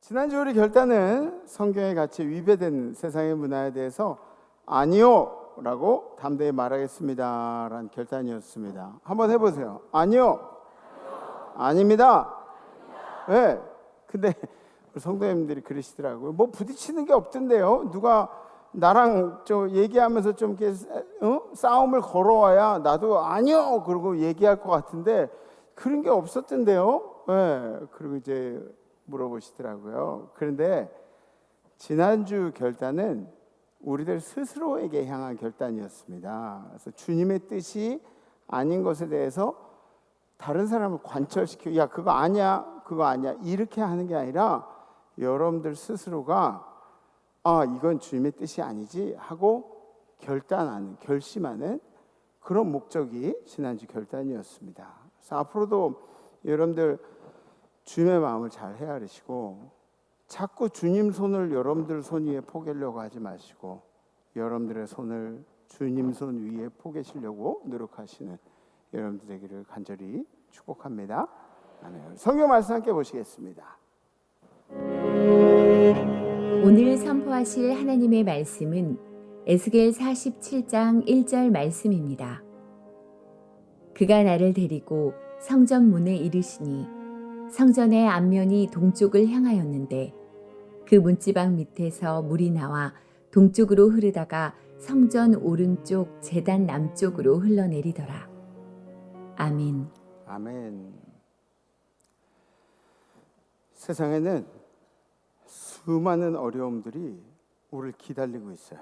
지난주 우리 결단은 성경의 가치에 위배된 세상의 문화에 대해서 아니요 라고 담대히 말하겠습니다 라는 결단이었습니다. 한번 해보세요. 아니요. 아닙니다. 네. 근데 우리 성도님들이 그러시더라고요. 뭐 부딪히는 게 없던데요. 누가 나랑 좀 얘기하면서 좀 이렇게 싸움을 걸어와야 나도 아니요 그러고 얘기할 것 같은데 그런 게 없었던데요. 네. 그리고 이제 물어보시더라고요. 그런데 지난주 결단은 우리들 스스로에게 향한 결단이었습니다. 그래서 주님의 뜻이 아닌 것에 대해서 다른 사람을 관철시키고 야 그거 아니야 그거 아니야 이렇게 하는 게 아니라 여러분들 스스로가 이건 주님의 뜻이 아니지 하고 결단하는 결심하는 그런 목적이 지난주 결단이었습니다. 그래서 앞으로도 여러분들 주님의 마음을 잘 헤아리시고 자꾸 주님 손을 여러분들 손 위에 포개려고 하지 마시고 여러분들의 손을 주님 손 위에 포개시려고 노력하시는 여러분들 되기를 간절히 축복합니다. 아멘. 성경 말씀 함께 보시겠습니다. 오늘 선포하실 하나님의 말씀은 에스겔 47장 1절 말씀입니다. 그가 나를 데리고 성전 문에 이르시니 성전의 앞면이 동쪽을 향하였는데 그 문지방 밑에서 물이 나와 동쪽으로 흐르다가 성전 오른쪽 제단 남쪽으로 흘러내리더라. 아멘. 아멘. 세상에는 수많은 어려움들이 우리를 기다리고 있어요.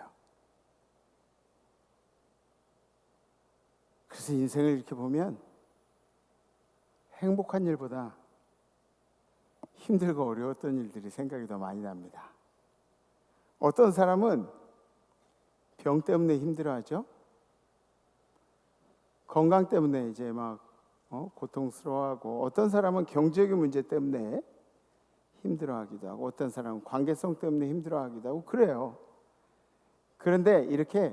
그래서 인생을 이렇게 보면 행복한 일보다 힘들고 어려웠던 일들이 생각이 더 많이 납니다. 어떤 사람은 병 때문에 힘들어하죠. 건강 때문에 이제 막 고통스러워하고, 어떤 사람은 경제적인 문제 때문에 힘들어하기도 하고, 어떤 사람은 관계성 때문에 힘들어하기도 하고 그래요. 그런데 이렇게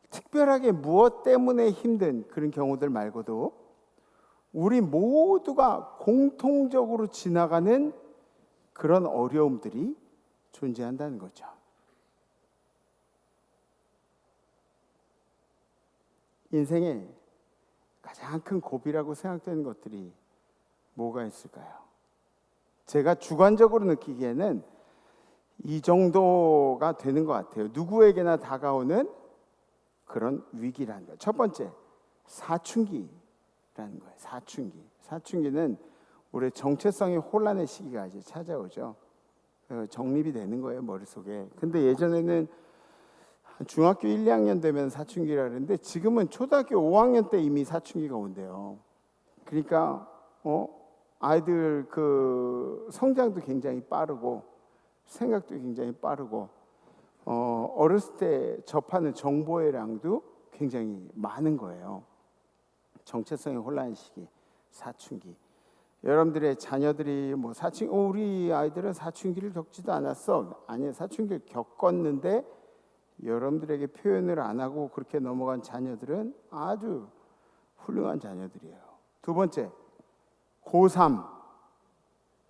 특별하게 무엇 때문에 힘든 그런 경우들 말고도 우리 모두가 공통적으로 지나가는 그런 어려움들이 존재한다는 거죠. 인생의 가장 큰 고비라고 생각되는 것들이 뭐가 있을까요? 제가 주관적으로 느끼기에는 이 정도가 되는 것 같아요. 누구에게나 다가오는 그런 위기라는 거예요. 첫 번째, 사춘기라는 거예요. 사춘기는 우리의 정체성의 혼란의 시기가 이제 찾아오죠. 정립이 되는 거예요, 머릿속에. 근데 예전에는 중학교 1, 2학년 되면 사춘기라 그랬는데 지금은 초등학교 5학년 때 이미 사춘기가 온대요. 그러니까 아이들 그 성장도 굉장히 빠르고 생각도 굉장히 빠르고 어렸을 때 접하는 정보의 양도 굉장히 많은 거예요. 정체성의 혼란 시기, 사춘기. 여러분들의 자녀들이 우리 아이들은 사춘기를 겪지도 않았어. 아니, 사춘기를 겪었는데 여러분들에게 표현을 안 하고 그렇게 넘어간 자녀들은 아주 훌륭한 자녀들이에요. 두 번째, 고3.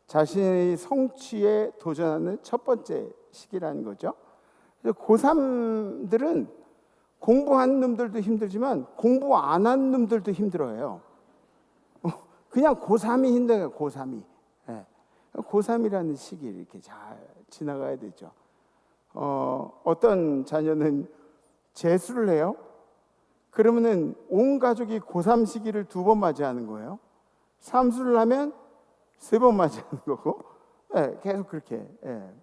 자신의 성취에 도전하는 첫 번째 시기라는 거죠. 고3들은 공부한 놈들도 힘들지만 공부 안 한 놈들도 힘들어요. 그냥 고3이 힘들어요. 고3이. 네. 고3이라는 시기를 이렇게 잘 지나가야 되죠. 어떤 자녀는 재수를 해요. 그러면은 온 가족이 고3 시기를 2번 맞이하는 거예요. 삼수를 하면 3번 맞이하는 거고, 네, 계속 그렇게. 네.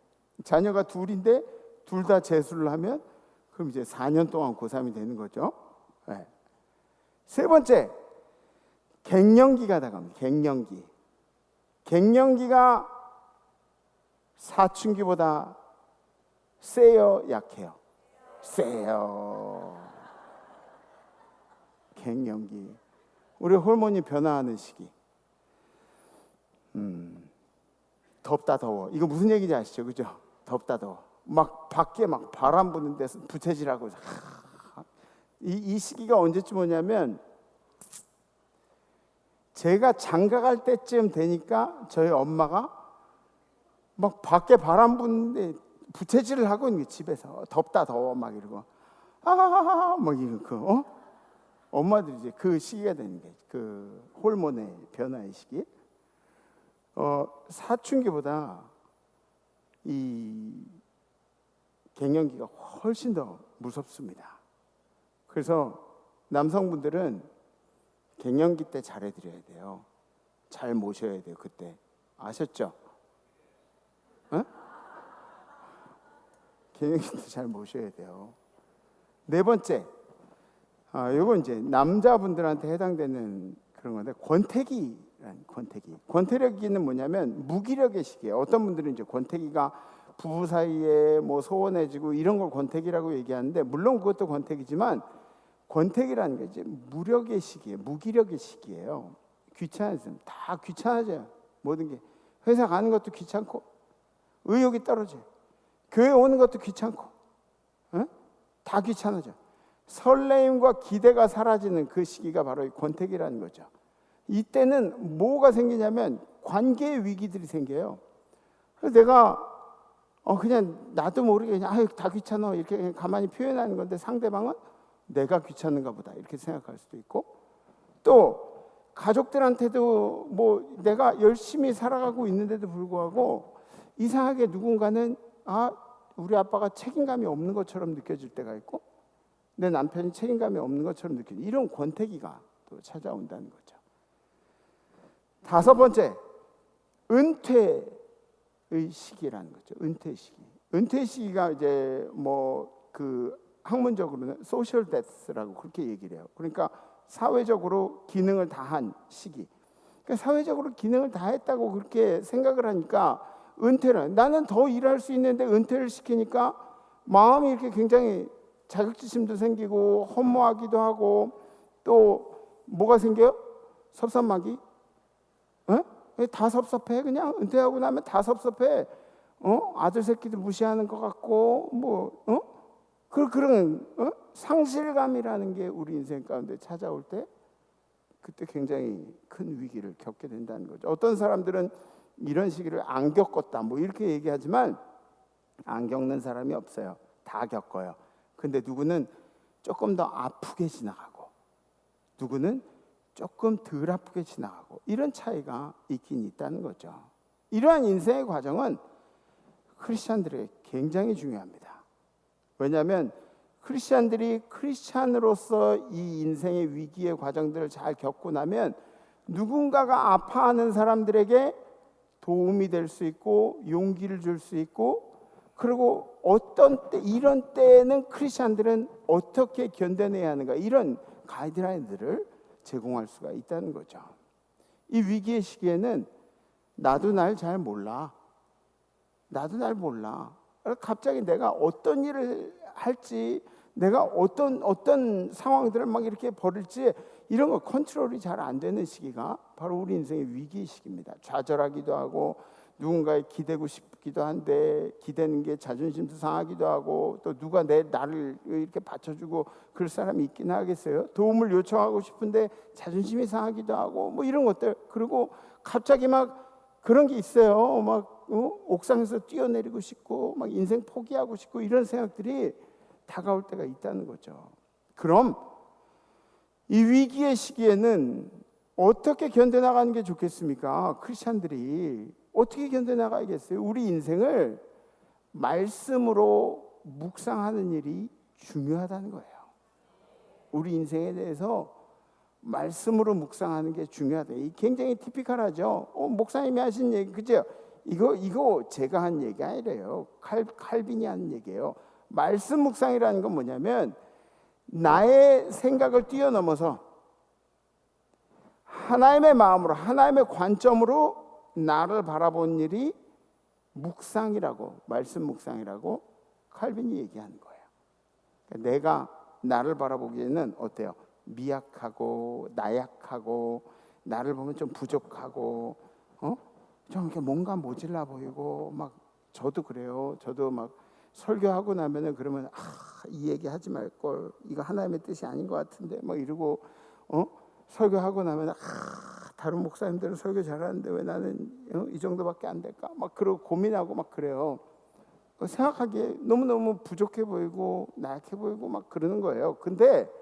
자녀가 둘인데 둘 다 재수를 하면 그럼 이제 4년 동안 고3이 되는 거죠. 네. 세 번째, 갱년기가 다가옵니다. 갱년기가 사춘기보다 세요, 약해요? 세요. 갱년기. 우리 호르몬이 변화하는 시기. 덥다 더워. 이거 무슨 얘기인지 아시죠? 그죠? 덥다 더워. 막 밖에 막 바람 부는 데서 부채질하고. 이 시기가 언제쯤 오냐면 제가 장가 갈 때쯤 되니까 저희 엄마가 막 밖에 바람 부는데 부채질을 하고 있는 게 집에서 덥다 더워 막 이러고 막 이런 엄마들이 이제 그 시기가 되는 게 그 호르몬의 변화의 시기. 사춘기보다 이 갱년기가 훨씬 더 무섭습니다. 그래서 남성분들은 갱년기 때 잘해드려야 돼요. 잘 모셔야 돼요. 그때 아셨죠? 어? 갱년기 때 잘 모셔야 돼요. 네 번째, 요건 이제 남자분들한테 해당되는 그런 건데 권태기라는 권태기. 권태기는 뭐냐면 무기력의 시기예요. 어떤 분들은 이제 권태기가 부부 사이에 뭐 소원해지고 이런 걸 권태기라고 얘기하는데 물론 그것도 권태기지만 권태기라는 게 이제 무력의 시기예요. 무기력의 시기예요. 귀찮아지면 다 귀찮아져요. 모든 게 회사 가는 것도 귀찮고 의욕이 떨어져요. 교회 오는 것도 귀찮고 다 귀찮아져. 설레임과 기대가 사라지는 그 시기가 바로 이 권태기라는 거죠. 이때는 뭐가 생기냐면 관계의 위기들이 생겨요. 그래서 내가 그냥 나도 모르게 그냥 다 귀찮아 이렇게 그냥 가만히 표현하는 건데 상대방은 내가 귀찮은가 보다 이렇게 생각할 수도 있고, 또 가족들한테도 뭐 내가 열심히 살아가고 있는데도 불구하고 이상하게 누군가는 우리 아빠가 책임감이 없는 것처럼 느껴질 때가 있고 내 남편이 책임감이 없는 것처럼 느껴지는 이런 권태기가 또 찾아온다는 거죠. 다섯 번째, 은퇴의 시기라는 거죠. 은퇴 시기. 은퇴 시기가 이제 뭐 그 학문적으로는 소셜 데스라고 그렇게 얘기를 해요. 그러니까 사회적으로 기능을 다한 시기. 그러니까 사회적으로 기능을 다했다고 그렇게 생각을 하니까 은퇴를, 나는 더 일할 수 있는데 은퇴를 시키니까 마음이 이렇게 굉장히 자격지심도 생기고 허무하기도 하고, 또 뭐가 생겨요? 섭섭하기. 다 섭섭해. 그냥 은퇴하고 나면 다 섭섭해. 아들 새끼들 무시하는 것 같고 그런 상실감이라는 게 우리 인생 가운데 찾아올 때 그때 굉장히 큰 위기를 겪게 된다는 거죠. 어떤 사람들은 이런 시기를 안 겪었다 뭐 이렇게 얘기하지만 안 겪는 사람이 없어요. 다 겪어요. 근데 누구는 조금 더 아프게 지나가고 누구는 조금 덜 아프게 지나가고 이런 차이가 있긴 있다는 거죠. 이러한 인생의 과정은 크리스찬들에게 굉장히 중요합니다. 왜냐하면 크리스찬들이 크리스찬으로서 이 인생의 위기의 과정들을 잘 겪고 나면 누군가가 아파하는 사람들에게 도움이 될 수 있고 용기를 줄 수 있고, 그리고 어떤 때 이런 때에는 크리스찬들은 어떻게 견뎌내야 하는가 이런 가이드라인들을 제공할 수가 있다는 거죠. 이 위기의 시기에는 나도 날 잘 몰라. 나도 날 몰라. 갑자기 내가 어떤 일을 할지, 내가 어떤 상황들을 막 이렇게 벌일지 이런 거 컨트롤이 잘 안 되는 시기가 바로 우리 인생의 위기 시기입니다. 좌절하기도 하고 누군가에 기대고 싶기도 한데 기대는 게 자존심도 상하기도 하고, 또 누가 나를 이렇게 받쳐주고 그럴 사람이 있긴 하겠어요. 도움을 요청하고 싶은데 자존심이 상하기도 하고 뭐 이런 것들. 그리고 갑자기 막 그런 게 있어요. 막 옥상에서 뛰어내리고 싶고 막 인생 포기하고 싶고 이런 생각들이 다가올 때가 있다는 거죠. 그럼 이 위기의 시기에는 어떻게 견뎌나가는 게 좋겠습니까? 크리스찬들이 어떻게 견뎌나가야겠어요? 우리 인생을 말씀으로 묵상하는 일이 중요하다는 거예요. 우리 인생에 대해서 말씀으로 묵상하는 게 중요하다. 이 굉장히 티피컬하죠. 목사님이 하신 얘기, 그죠? 이거 제가 한 얘기 아니래요. 칼빈이 한 얘기예요. 말씀 묵상이라는 건 뭐냐면 나의 생각을 뛰어넘어서 하나님의 마음으로, 하나님의 관점으로 나를 바라본 일이 묵상이라고, 말씀 묵상이라고 칼빈이 얘기하는 거예요. 그러니까 내가 나를 바라보기에는 어때요? 미약하고 나약하고 나를 보면 좀 부족하고 좀 이렇게 뭔가 모질라 보이고 막 저도 그래요. 저도 막 설교하고 나면은 그러면 이 얘기 하지 말 걸, 이거 하나님의 뜻이 아닌 것 같은데 막 이러고 설교하고 나면 다른 목사님들은 설교 잘하는데 왜 나는 이 정도밖에 안 될까? 막 그러고 고민하고 막 그래요. 생각하기에 너무너무 부족해 보이고 나약해 보이고 막 그러는 거예요. 근데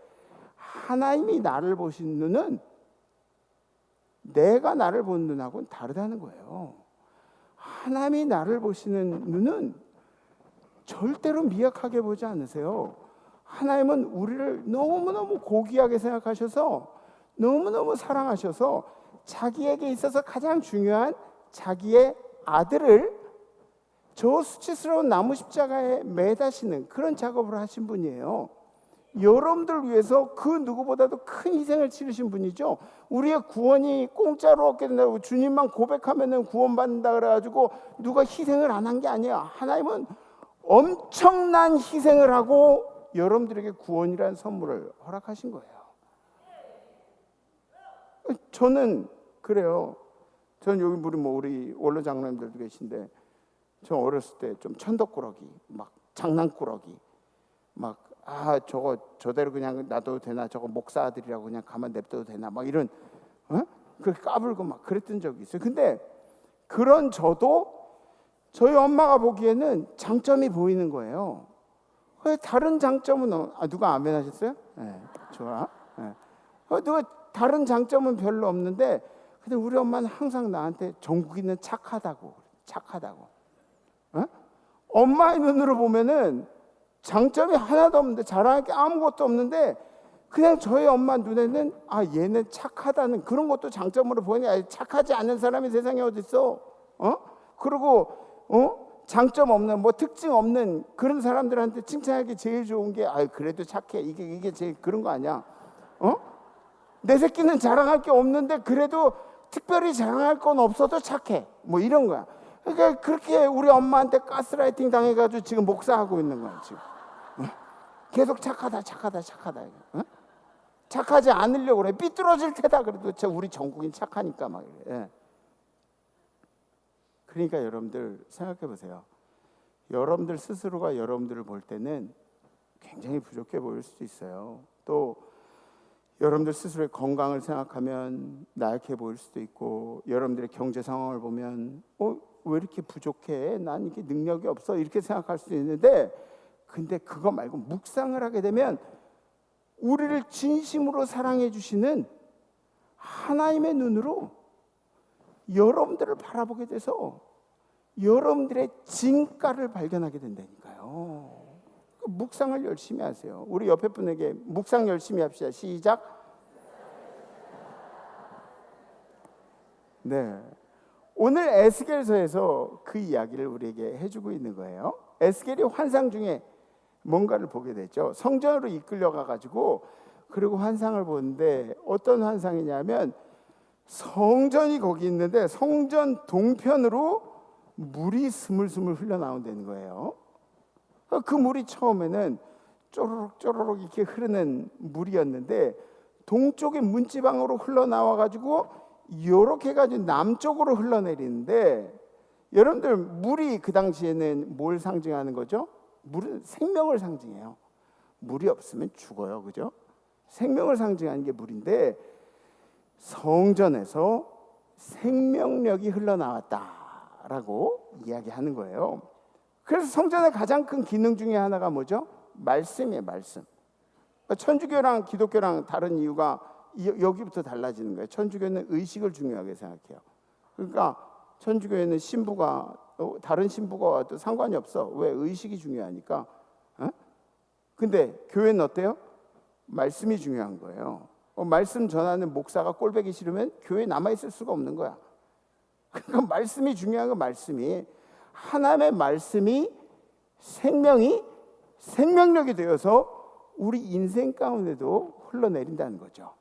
하나님이 나를 보신 눈은 내가 나를 본 눈하고는 다르다는 거예요. 하나님이 나를 보시는 눈은 절대로 미약하게 보지 않으세요. 하나님은 우리를 너무너무 고귀하게 생각하셔서 너무너무 사랑하셔서 자기에게 있어서 가장 중요한 자기의 아들을 저 수치스러운 나무 십자가에 매다시는 그런 작업을 하신 분이에요. 여러분들 위해서 그 누구보다도 큰 희생을 치르신 분이죠. 우리의 구원이 공짜로 얻게 된다고 주님만 고백하면 구원받는다 그래가지고 누가 희생을 안 한 게 아니에요. 하나님은 엄청난 희생을 하고 여러분들에게 구원이라는 선물을 허락하신 거예요. 저는 그래요. 저는 여기 우리 원로 장로님들도 계신데 저 어렸을 때 좀 천덕꾸러기, 막 장난꾸러기, 막 저대로 그냥 놔둬도 되나, 저거 목사 아들이라고 그냥 가만 냅둬도 되나, 막 이런 그렇게 까불고 막 그랬던 적이 있어요. 근데 그런 저도 저희 엄마가 보기에는 장점이 보이는 거예요. 다른 장점은 누가 아멘 하셨어요? 네, 좋아. 네. 누가 다른 장점은 별로 없는데 근데 우리 엄마는 항상 나한테 정국이는 착하다고. 엄마의 눈으로 보면은 장점이 하나도 없는데 자랑할 게 아무것도 없는데 그냥 저희 엄마 눈에는 얘는 착하다는 그런 것도 장점으로 보니 착하지 않은 사람이 세상에 어디 있어? 그리고 장점 없는 특징 없는 그런 사람들한테 칭찬하기 제일 좋은 게 그래도 착해 이게 제일 그런 거 아니야? 내 새끼는 자랑할 게 없는데 그래도 특별히 자랑할 건 없어도 착해 뭐 이런 거야. 그러니까 그렇게 우리 엄마한테 가스라이팅 당해가지고 지금 목사하고 있는 거야 지금. 계속 착하다. 착하지 않으려고 그래. 삐뚤어질 테다 그래도 우리 전국인 착하니까 막 이래. 그러니까 여러분들 생각해 보세요. 여러분들 스스로가 여러분들을 볼 때는 굉장히 부족해 보일 수도 있어요. 또 여러분들 스스로의 건강을 생각하면 나약해 보일 수도 있고 여러분들의 경제 상황을 보면 왜 이렇게 부족해? 난 이게 능력이 없어 이렇게 생각할 수도 있는데 근데 그거 말고 묵상을 하게 되면 우리를 진심으로 사랑해 주시는 하나님의 눈으로 여러분들을 바라보게 돼서 여러분들의 진가를 발견하게 된다니까요. 묵상을 열심히 하세요. 우리 옆에 분에게 묵상 열심히 합시다. 시작. 네. 오늘 에스겔서에서 그 이야기를 우리에게 해주고 있는 거예요. 에스겔이 환상 중에 뭔가를 보게 되죠. 성전으로 이끌려가 가지고 그리고 환상을 보는데 어떤 환상이냐면 성전이 거기 있는데 성전 동편으로 물이 스물스물 흘러나온다는 거예요. 그 물이 처음에는 쪼르륵 이렇게 흐르는 물이었는데 동쪽의 문지방으로 흘러나와 가지고 이렇게 가지고 남쪽으로 흘러내리는데 여러분들 물이 그 당시에는 뭘 상징하는 거죠? 물은 생명을 상징해요. 물이 없으면 죽어요, 그죠? 생명을 상징하는 게 물인데 성전에서 생명력이 흘러나왔다라고 이야기하는 거예요. 그래서 성전의 가장 큰 기능 중에 하나가 뭐죠? 말씀이에요, 말씀. 천주교랑 기독교랑 다른 이유가 여기부터 달라지는 거예요. 천주교는 의식을 중요하게 생각해요. 그러니까 천주교에는 신부가 다른 신부가 와도 상관이 없어. 왜? 의식이 중요하니까. 근데 교회는 어때요? 말씀이 중요한 거예요. 말씀 전하는 목사가 꼴보기 싫으면 교회에 남아있을 수가 없는 거야. 그러니까 말씀이 중요한 건 말씀이 하나님의 말씀이 생명력이 되어서 우리 인생 가운데도 흘러내린다는 거죠.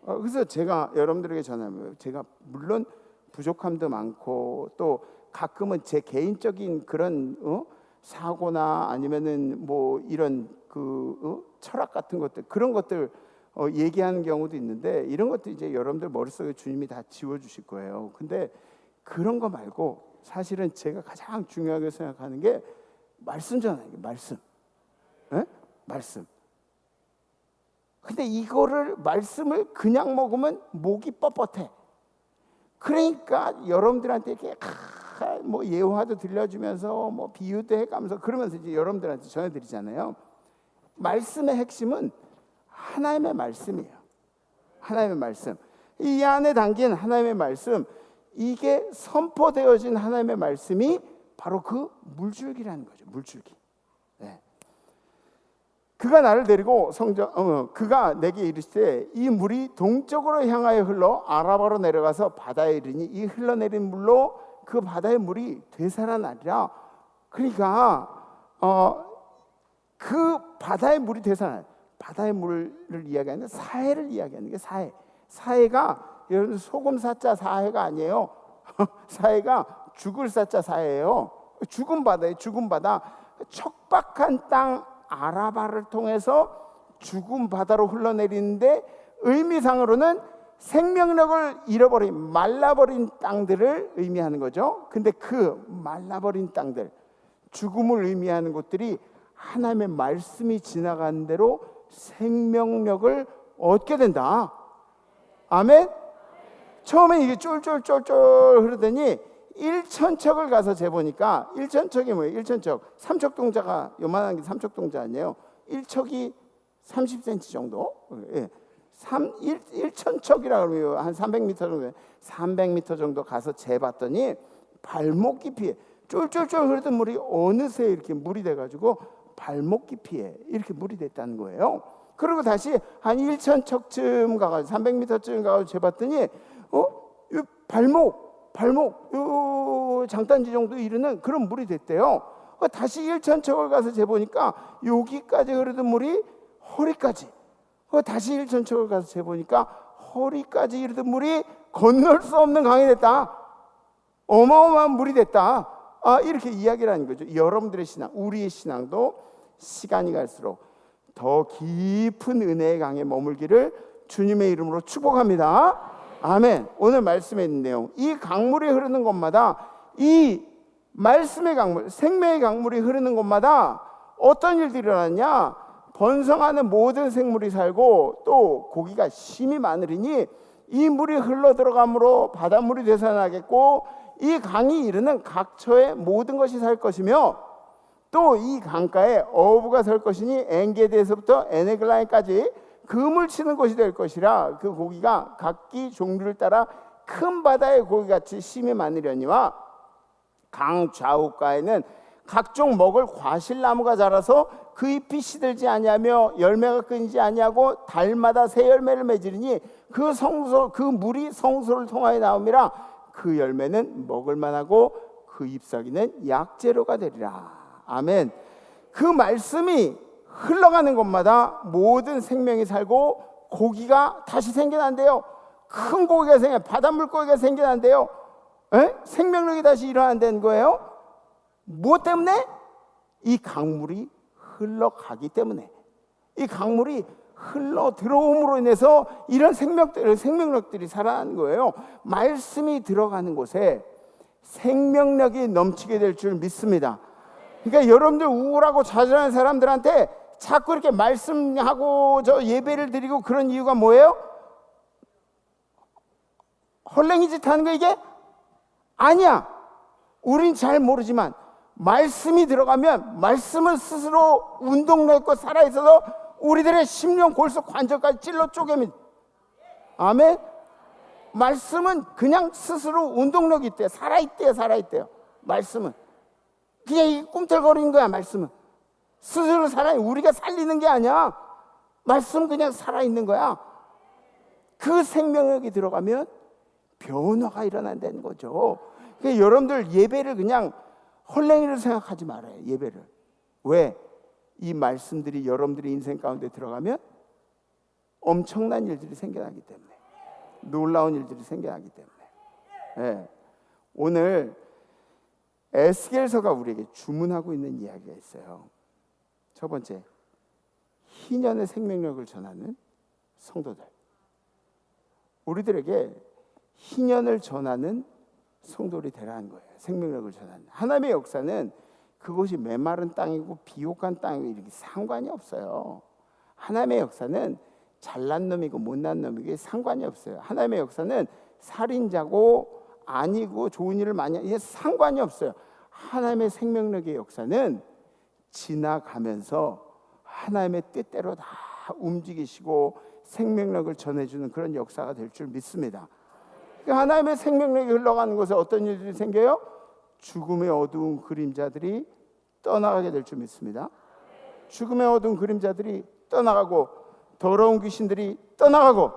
그래서 제가 여러분들에게 전하면 제가 물론 부족함도 많고 또 가끔은 제 개인적인 그런 사고나 아니면은 뭐 이런 철학 같은 것들 그런 것들 얘기하는 경우도 있는데 이런 것도 이제 여러분들 머릿속에 주님이 다 지워주실 거예요. 근데 그런 거 말고 사실은 제가 가장 중요하게 생각하는 게 말씀 전하는 게 말씀. 말씀. 근데 이거를 말씀을 그냥 먹으면 목이 뻣뻣해. 그러니까 여러분들한테 이렇게 뭐 예화도 들려주면서 뭐 비유도 해가면서 그러면서 이제 여러분들한테 전해드리잖아요. 말씀의 핵심은 하나님의 말씀이에요. 하나님의 말씀. 이 안에 담긴 하나님의 말씀, 이게 선포되어진 하나님의 말씀이 바로 그 물줄기라는 거죠. 물줄기. 네. 그가 나를 데리고 그가 내게 이르시되 이 물이 동쪽으로 향하여 흘러 아라바로 내려가서 바다에 이르니 이 흘러내린 물로 그 바다의 물이 되살아나리라. 그러니까 그 바다의 물이 되살아나. 바다의 물을 이야기하는 사해를 이야기하는 게 사해. 사해가 여러분 소금 사자 사해가 아니에요. 사해가 죽을 사자 사해예요. 죽은 바다에 죽은 바다. 척박한 땅 아라바를 통해서 죽은 바다로 흘러내리는데 의미상으로는 생명력을 잃어버린 말라버린 땅들을 의미하는 거죠. 근데 그 말라버린 땅들, 죽음을 의미하는 곳들이 하나님의 말씀이 지나가는 대로 생명력을 얻게 된다. 아멘. 처음에 이게 쫄쫄쫄쫄 흐르더니 1천척을 가서 재보니까 1천척이 뭐예요? 1천척 삼척동자가 요만한 게 삼척동자 아니에요? 1척이 30cm 정도. 예. 1천척이라 그러면 한 300m 정도, 300m 정도 가서 재봤더니 발목 깊이에 쫄쫄쫄 흐르던 물이 어느새 이렇게 물이 돼가지고 발목 깊이에 이렇게 물이 됐다는 거예요. 그리고 다시 한 1천척쯤 가가지고 300m쯤 가가지고 재봤더니 발목 요 장단지 정도 이르는 그런 물이 됐대요. 다시 1천척을 가서 재보니까 여기까지 흐르던 물이 허리까지. 다시 1천척을 가서 재보니까 허리까지 이르던 물이 건널 수 없는 강이 됐다. 어마어마한 물이 됐다. 이렇게 이야기를 하는 거죠. 여러분들의 신앙, 우리의 신앙도 시간이 갈수록 더 깊은 은혜의 강에 머물기를 주님의 이름으로 축복합니다. 아멘. 오늘 말씀에 있는 내용, 이 강물이 흐르는 곳마다, 이 말씀의 강물, 생명의 강물이 흐르는 곳마다 어떤 일들이 일어났냐? 번성하는 모든 생물이 살고 또 고기가 심이 많으리니 이 물이 흘러 들어감으로 바닷물이 되살아나겠고 이 강이 이르는 각처의 모든 것이 살 것이며 또 이 강가에 어부가 설 것이니 엔게디에서부터 에네글라인까지 금을 치는 곳이 될 것이라. 그 고기가 각기 종류를 따라 큰 바다의 고기같이 심이 많으려니와 강 좌우가에는 각종 먹을 과실나무가 자라서 그 잎이 시들지 아니하며 열매가 끊이지 아니하고 달마다 새 열매를 맺으리니 그 물이 성소를 통하여 나옴이라. 그 열매는 먹을 만하고 그 잎사귀는 약재료가 되리라. 아멘. 그 말씀이 흘러가는 곳마다 모든 생명이 살고 고기가 다시 생겨난대요. 큰 고기가 바닷물고기가 생겨난대요. 생명력이 다시 일어난다는 거예요. 무엇 때문에? 이 강물이 흘러가기 때문에. 이 강물이 흘러 들어옴으로 인해서 이런 생명력들이 살아나는 거예요. 말씀이 들어가는 곳에 생명력이 넘치게 될 줄 믿습니다. 그러니까 여러분들 우울하고 좌절하는 사람들한테 자꾸 이렇게 말씀하고 예배를 드리고 그런 이유가 뭐예요? 헐랭이 짓 하는 거 이게? 아니야. 우린 잘 모르지만 말씀이 들어가면 말씀은 스스로 운동력 있고 살아있어서 우리들의 심령, 골수, 관절까지 찔러 쪼개면. 아멘. 말씀은 그냥 스스로 운동력이 있대요. 살아있대요. 말씀은 그냥 이 꿈틀거리는 거야. 말씀은 스스로 우리가 살리는 게 아니야. 말씀 그냥 살아있는 거야. 그 생명력이 들어가면 변화가 일어난다는 거죠. 그러니까 여러분들 예배를 그냥 헐랭이를 생각하지 말아요. 예배를. 왜? 이 말씀들이 여러분들의 인생 가운데 들어가면 엄청난 일들이 생겨나기 때문에, 놀라운 일들이 생겨나기 때문에. 네. 오늘 에스겔서가 우리에게 주문하고 있는 이야기가 있어요. 첫 번째, 희년의 생명력을 전하는 성도들. 우리들에게 희년을 전하는 성도들이 되라는 거예요. 생명력을 전하는. 하나님의 역사는 그곳이 메마른 땅이고 비옥한 땅이고 이렇게 상관이 없어요. 하나님의 역사는 잘난 놈이고 못난 놈이고 상관이 없어요. 하나님의 역사는 살인자고 아니고 좋은 일을 많이 이게 상관이 없어요. 하나님의 생명력의 역사는 지나가면서 하나님의 뜻대로 다 움직이시고 생명력을 전해주는 그런 역사가 될 줄 믿습니다. 하나님의 생명력이 흘러가는 곳에 어떤 일들이 생겨요? 죽음의 어두운 그림자들이 떠나가게 될 줄 믿습니다. 죽음의 어두운 그림자들이 떠나가고 더러운 귀신들이 떠나가고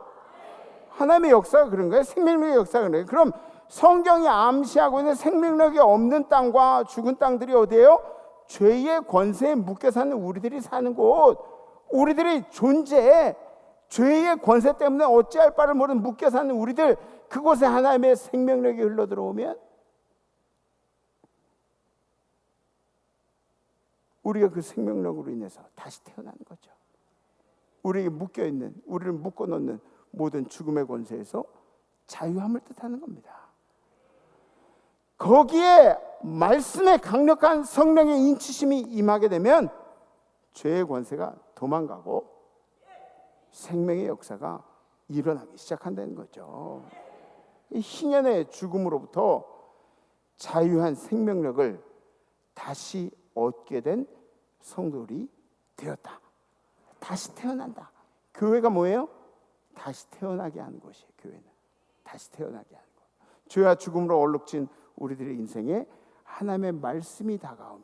하나님의 역사가 그런 거예요. 생명력의 역사가 그런 거예요. 그럼 성경이 암시하고 있는 생명력이 없는 땅과 죽은 땅들이 어디예요? 죄의 권세에 묶여 사는 우리들이 사는 곳, 우리들이 존재해 죄의 권세 때문에 어찌할 바를 모르는 묶여 사는 우리들, 그곳에 하나님의 생명력이 흘러들어오면 우리가 그 생명력으로 인해서 다시 태어나는 거죠. 우리에게 묶여있는, 우리를 묶어놓는 모든 죽음의 권세에서 자유함을 뜻하는 겁니다. 거기에 말씀의 강력한 성령의 인치심이 임하게 되면 죄의 권세가 도망가고 생명의 역사가 일어나기 시작한다는 거죠. 이 희년의 죽음으로부터 자유한 생명력을 다시 얻게 된 성도들이 되었다. 다시 태어난다. 교회가 뭐예요? 다시 태어나게 하는 곳이에요. 교회는 다시 태어나게 하는 것. 죄와 죽음으로 얼룩진 우리들의 인생에 하나님의 말씀이 다가오면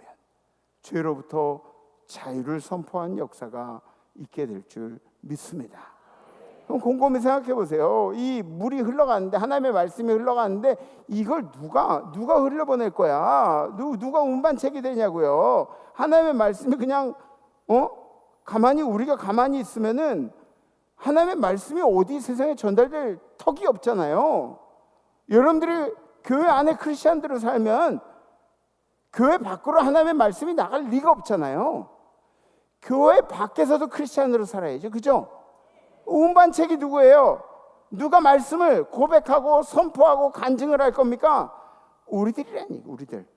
죄로부터 자유를 선포한 역사가 있게 될 줄 믿습니다. 그럼 곰곰이 생각해 보세요. 이 물이 흘러가는데, 하나님의 말씀이 흘러가는데 이걸 누가 흘려보낼 거야? 누가 운반책이 되냐고요. 하나님의 말씀이 그냥 우리가 가만히 있으면은 하나님의 말씀이 어디 세상에 전달될 턱이 없잖아요. 여러분들이 교회 안에 크리스찬들로 살면 교회 밖으로 하나님의 말씀이 나갈 리가 없잖아요. 교회 밖에서도 크리스찬으로 살아야죠. 그죠? 운반책이 누구예요? 누가 말씀을 고백하고 선포하고 간증을 할 겁니까? 우리들이라니, 우리들.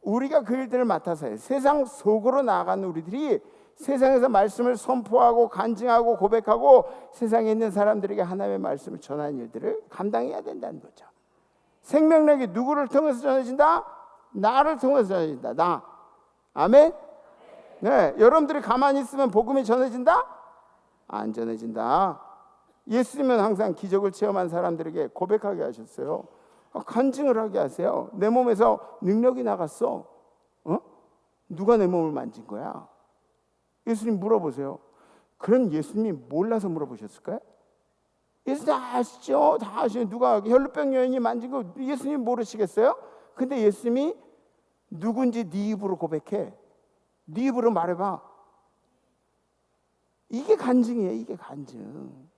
우리가 그 일들을 맡아서 해요. 세상 속으로 나아가는 우리들이 세상에서 말씀을 선포하고 간증하고 고백하고 세상에 있는 사람들에게 하나님의 말씀을 전하는 일들을 감당해야 된다는 거죠. 생명력이 누구를 통해서 전해진다? 나를 통해서 전해진다. 나. 아멘? 네, 여러분들이 가만히 있으면 복음이 전해진다? 안 전해진다. 예수님은 항상 기적을 체험한 사람들에게 고백하게 하셨어요. 간증을 하게 하세요. 내 몸에서 능력이 나갔어. 누가 내 몸을 만진 거야? 예수님 물어보세요. 그럼 예수님이 몰라서 물어보셨을까요? 예수님 다 아시죠? 다 아시죠? 누가 혈루병 여인이 만진 거 예수님 모르시겠어요? 근데 예수님이 누군지 네 입으로 고백해. 네 입으로 말해봐. 이게 간증이에요. 이게 간증.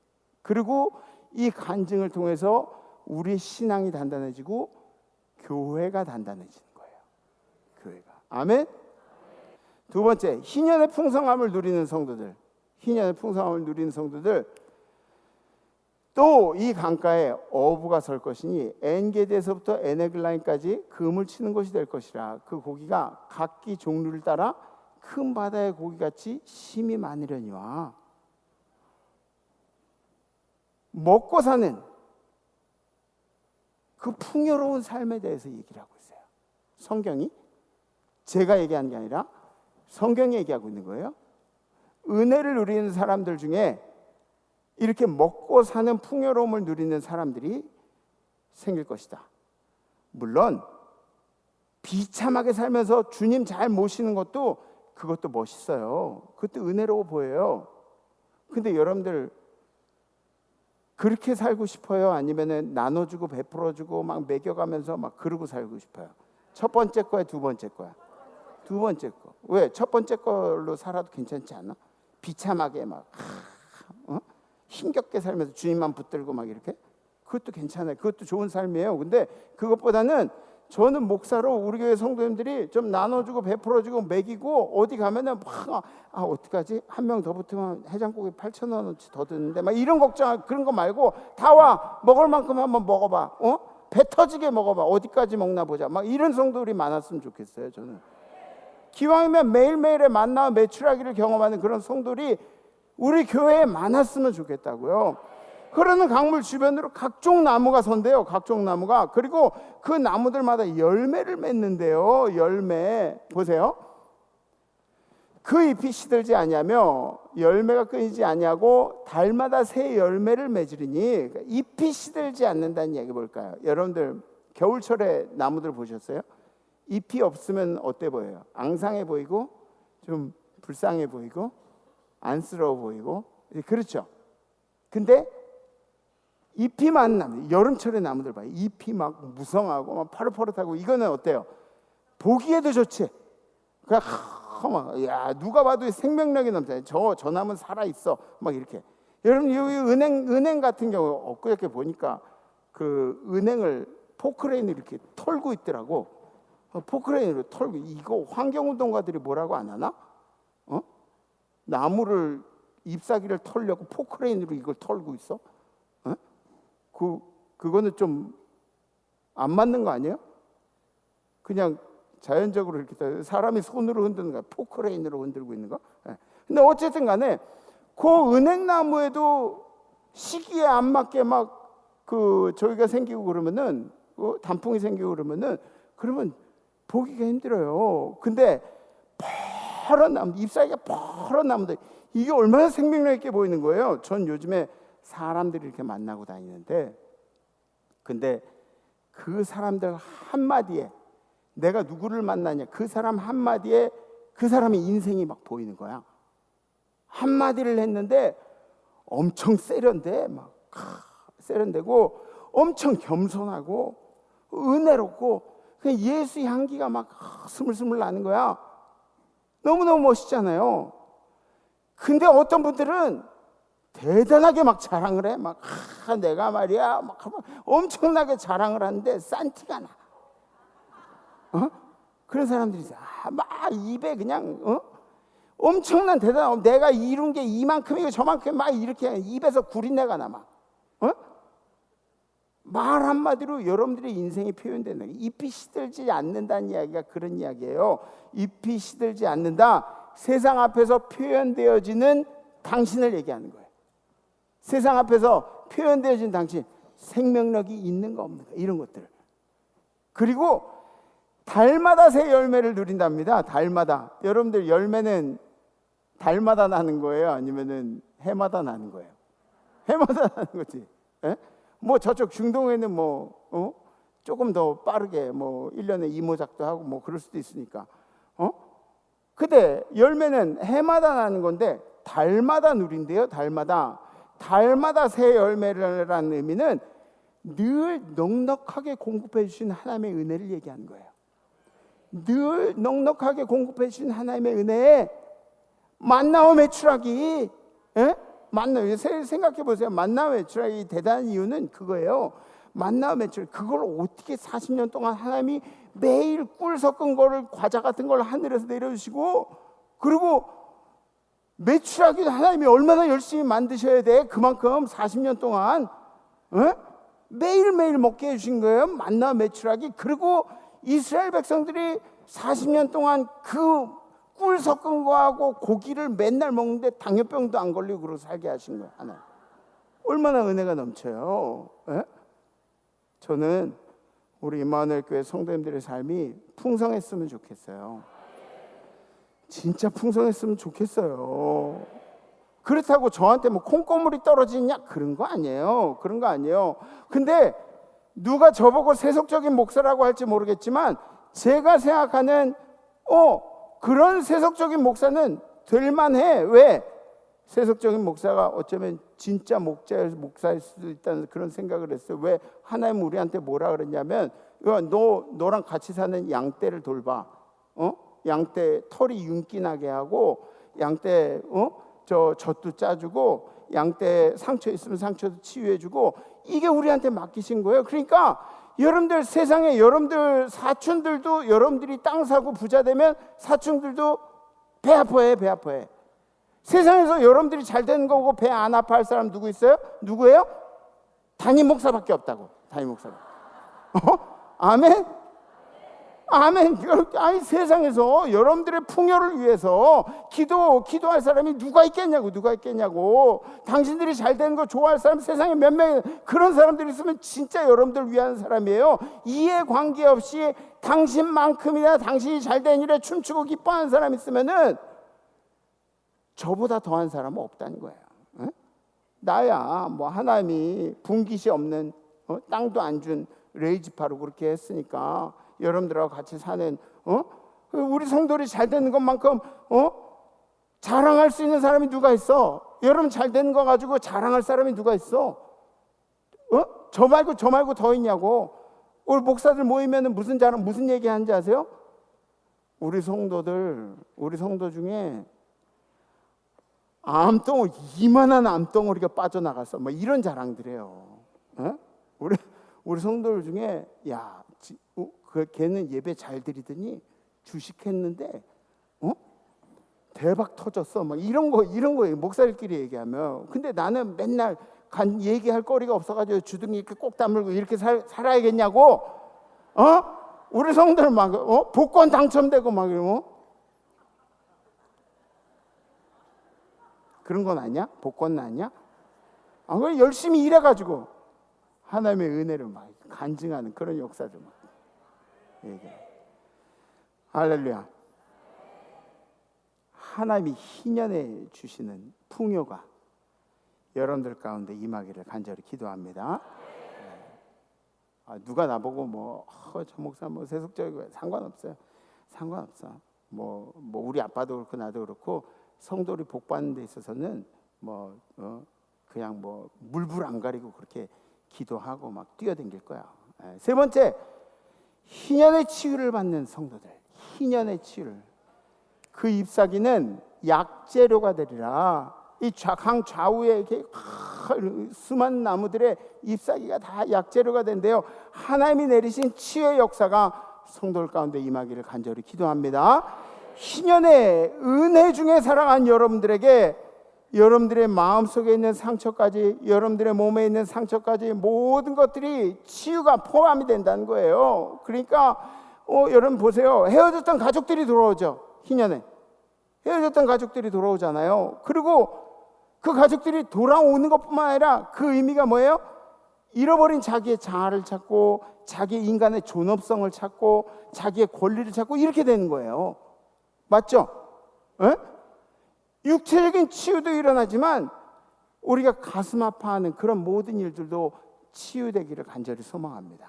그리고 이 간증을 통해서 우리 신앙이 단단해지고 교회가 단단해지는 거예요. 교회가. 아멘? 두 번째, 희년의 풍성함을 누리는 성도들. 희년의 풍성함을 누리는 성도들. 또 이 강가에 어부가 설 것이니 엔게디에서부터 에네글라인까지 금을 치는 것이 될 것이라. 그 고기가 각기 종류를 따라 큰 바다의 고기같이 심이 많으려니와. 먹고 사는 그 풍요로운 삶에 대해서 얘기를 하고 있어요. 성경이 제가 얘기하는 게 아니라 성경이 얘기하고 있는 거예요. 은혜를 누리는 사람들 중에 이렇게 먹고 사는 풍요로움을 누리는 사람들이 생길 것이다. 물론 비참하게 살면서 주님 잘 모시는 것도 그것도 멋있어요. 그것도 은혜로워 보여요. 근데 여러분들 그렇게 살고 싶어요? 아니면은 나눠주고 베풀어주고 막 먹여가면서 막 그러고 살고 싶어요? 첫 번째 거야, 두 번째 거야? 두 번째 거. 왜? 첫 번째 걸로 살아도 괜찮지 않아? 비참하게 막 힘겹게 살면서 주님만 붙들고 막 이렇게? 그것도 괜찮아요. 그것도 좋은 삶이에요. 근데 그것보다는 저는 목사로 우리 교회 성도님들이 좀 나눠주고 베풀어주고 먹이고 어디 가면은 막 어떡하지? 한 명 더 붙으면 해장국에 8,000원어치 더 드는데 막 이런 걱정 그런 거 말고 다 와 먹을 만큼 한번 먹어봐. 배 터지게 먹어봐. 어디까지 먹나 보자. 막 이런 성도들이 많았으면 좋겠어요. 저는 기왕이면 매일매일의 만나와 매출하기를 경험하는 그런 성도들이 우리 교회에 많았으면 좋겠다고요. 흐르는 강물 주변으로 각종 나무가 선대요. 각종 나무가. 그리고 그 나무들마다 열매를 맺는데요. 열매. 보세요. 그 잎이 시들지 아니하며 열매가 끊이지 아니하고 달마다 새 열매를 맺으리니. 잎이 시들지 않는다는 이야기 뭘까요? 여러분들 겨울철에 나무들 보셨어요? 잎이 없으면 어때 보여요? 앙상해 보이고 좀 불쌍해 보이고 안쓰러워 보이고. 그렇죠? 근데 잎이 많은 나무, 여름철에 나무들 봐요. 잎이 막 무성하고 막 파릇파릇하고. 이거는 어때요? 보기에도 좋지. 야, 누가 봐도 생명력이 넘쳐요. 저 나무는 살아 있어. 막 이렇게. 여러분 여기 은행 같은 경우 엊그저께 보니까 그 은행을 포크레인으로 이렇게 털고 있더라고. 포크레인으로 털고. 이거 환경운동가들이 뭐라고 안 하나? 나무를 잎사귀를 털려고 포크레인으로 이걸 털고 있어? 그거는 좀 안 맞는 거 아니에요? 그냥 자연적으로 이렇게 사람이 손으로 흔드는 거야. 포크레인으로 흔들고 있는 거. 근데 어쨌든 간에 그 은행나무에도 시기에 안 맞게 막 저기가 생기고 그러면은 단풍이 생기고 그러면 보기가 힘들어요. 근데 파란 나무, 잎사귀가 파란 나무들, 이게 얼마나 생명력 있게 보이는 거예요. 전 요즘에 사람들이 이렇게 만나고 다니는데, 근데 그 사람들 한마디에, 내가 누구를 만나냐, 그 사람 한마디에 그 사람의 인생이 막 보이는 거야. 한마디를 했는데 엄청 세련돼. 막 세련되고 엄청 겸손하고 은혜롭고 그냥 예수 향기가 막 스물스물 나는 거야. 너무너무 멋있잖아요. 근데 어떤 분들은 대단하게 막 자랑을 해. 막 내가 말이야 막 엄청나게 자랑을 하는데 싼 티가 나. 그런 사람들이 있어. 막 입에 그냥 엄청난 대단하고 내가 이룬 게 이만큼이고 저만큼 막 이렇게 입에서 구린내가 나 막. 말 한마디로 여러분들의 인생이 표현되는 거예요. 잎이 시들지 않는다는 이야기가 그런 이야기예요. 잎이 시들지 않는다. 세상 앞에서 표현되어지는 당신을 얘기하는 거예요. 세상 앞에서 표현되어진 당신, 생명력이 있는가 없는가 이런 것들. 그리고 달마다 새 열매를 누린답니다. 달마다. 여러분들 열매는 달마다 나는 거예요? 아니면은 해마다 나는 거예요? 해마다 나는 거지. 에? 뭐 저쪽 중동에는 조금 더 빠르게 1년에 이모작도 하고 그럴 수도 있으니까. 근데 열매는 해마다 나는 건데 달마다 누린대요. 달마다 새 열매라는 의미는 늘 넉넉하게 공급해 주신 하나님의 은혜를 얘기하는 거예요. 늘 넉넉하게 공급해 주신 하나님의 은혜에 만나와 메추라기, 생각해 보세요. 만나와 메추라기 대단한 이유는 그거예요. 만나와 메추라기, 그걸 어떻게 40년 동안 하나님이 매일 꿀 섞은 거를, 과자 같은 걸 하늘에서 내려주시고, 그리고 메추라기도 하나님이 얼마나 열심히 만드셔야 돼. 그만큼 40년 동안 매일매일 먹게 해주신 거예요. 만나와 메추라기. 그리고 이스라엘 백성들이 40년 동안 그 꿀 섞은 거하고 고기를 맨날 먹는데 당뇨병도 안 걸리고 그러고 살게 하신 거예요. 하나님. 얼마나 은혜가 넘쳐요. 저는 우리 임마누엘 교회 성도님들의 삶이 풍성했으면 좋겠어요. 진짜 풍성했으면 좋겠어요. 그렇다고 저한테 콩고물이 떨어지냐? 그런 거 아니에요. 근데 누가 저보고 세속적인 목사라고 할지 모르겠지만 제가 생각하는 그런 세속적인 목사는 될만해. 왜? 세속적인 목사가 어쩌면 진짜 목사일 수도 있다는 그런 생각을 했어요. 왜? 하나님 우리한테 뭐라 그랬냐면 너랑 같이 사는 양떼를 돌봐. 양떼 털이 윤기나게 하고 양떼 젖도 짜주고 양떼 상처 있으면 상처도 치유해주고 이게 우리한테 맡기신 거예요. 그러니까 여러분들 세상에 여러분들 사촌들도 여러분들이 땅 사고 부자 되면 사촌들도 배 아파해. 세상에서 여러분들이 잘 되는 거고 배 안 아파할 사람 누구 있어요? 누구예요? 담임 목사밖에 없다고. 담임 목사. 아멘? 아멘. 아니 세상에서 여러분들의 풍요를 위해서 기도할 사람이 누가 있겠냐고. 당신들이 잘 되는 거 좋아할 사람 세상에 몇 명, 그런 사람들이 있으면 진짜 여러분들 위한 사람이에요. 이해 관계없이 당신만큼이나 당신이 잘 된 일에 춤추고 기뻐하는 사람 있으면은 저보다 더한 사람은 없다는 거예요. 에? 나야 뭐 하나님이 분깃이 없는 땅도 안 준 레이지파로 그렇게 했으니까 여러분들하고 같이 사는 우리 성도들이 잘 되는 것만큼 자랑할 수 있는 사람이 누가 있어? 여러분 잘 되는 거 가지고 자랑할 사람이 누가 있어? 저 말고 더 있냐고. 우리 목사들 모이면은 무슨 얘기 하는지 아세요? 우리 성도 중에 이만한 암덩어리가 빠져나갔어. 뭐 이런 자랑들해요. 우리 성도들 중에 걔는 예배 잘 드리더니 주식했는데 대박 터졌어. 막 이런 거 목사들끼리 얘기하면. 근데 나는 맨날 얘기할 거리가 없어가지고 주둥이 이렇게 꼭 다물고 이렇게 살아야겠냐고. 우리 성도들 막 복권 당첨되고 막 이러고. 그런 건 아니야? 복권은 아니야? 그래 열심히 일해가지고 하나님의 은혜를 막 간증하는 그런 역사들 막 얘기해. 할렐루야. 하나님이 희년해 주시는 풍요가 여러분들 가운데 임하기를 간절히 기도합니다. 누가 나보고 저 목사 세속적이고 상관없어요. 상관없어. 뭐 우리 아빠도 그렇고 나도 그렇고 성도들이 복 받는 데 있어서는 그냥 물불 안 가리고 그렇게 기도하고 막 뛰어댕길 거야. 세 번째, 희년의 치유를 받는 성도들. 희년의 치유를. 그 잎사귀는 약재료가 되리라. 이 강 좌우에 이렇게 수많은 나무들의 잎사귀가 다 약재료가 된대요. 하나님이 내리신 치유의 역사가 성도들 가운데 임하기를 간절히 기도합니다. 희년의 은혜 중에 살아간 여러분들에게 여러분들의 마음속에 있는 상처까지, 여러분들의 몸에 있는 상처까지 모든 것들이 치유가 포함이 된다는 거예요. 그러니까 여러분 보세요. 헤어졌던 가족들이 돌아오죠. 희년에 헤어졌던 가족들이 돌아오잖아요. 그리고 그 가족들이 돌아오는 것뿐만 아니라 그 의미가 뭐예요? 잃어버린 자기의 자아를 찾고 자기 인간의 존엄성을 찾고 자기의 권리를 찾고 이렇게 되는 거예요. 맞죠? 에? 육체적인 치유도 일어나지만 우리가 가슴 아파하는 그런 모든 일들도 치유되기를 간절히 소망합니다.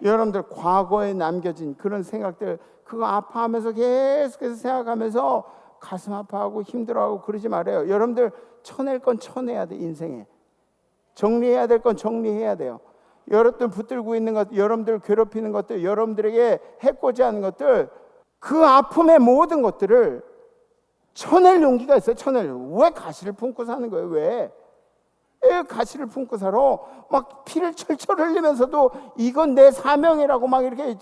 여러분들 과거에 남겨진 그런 생각들, 그거 아파하면서 계속해서 생각하면서 가슴 아파하고 힘들어하고 그러지 말아요. 여러분들 쳐낼 건 쳐내야 돼. 인생에 정리해야 될 건 정리해야 돼요. 여러분들 붙들고 있는 것, 여러분들 괴롭히는 것들, 여러분들에게 해코지 하는 것들, 그 아픔의 모든 것들을 쳐낼 용기가 있어요. 왜 가시를 품고 사는 거예요? 왜 가시를 품고 살아? 막 피를 철철 흘리면서도 이건 내 사명이라고 막 이렇게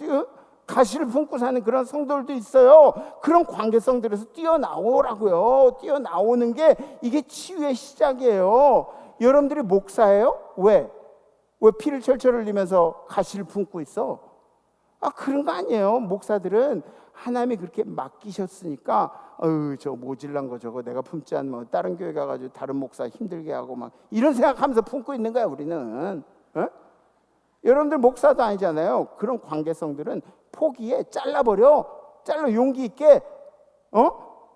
가시를 품고 사는 그런 성도들도 있어요. 그런 관계성들에서 뛰어나오라고요. 뛰어나오는 게 이게 치유의 시작이에요. 여러분들이 목사예요? 왜 피를 철철 흘리면서 가시를 품고 있어? 그런 거 아니에요. 목사들은 하나님이 그렇게 맡기셨으니까 저 모질란 거 저거 내가 품지 않으면 다른 교회 가가지고 다른 목사 힘들게 하고 막 이런 생각하면서 품고 있는 거야. 우리는 여러분들 목사도 아니잖아요. 그런 관계성들은 포기해. 잘라버려. 용기 있게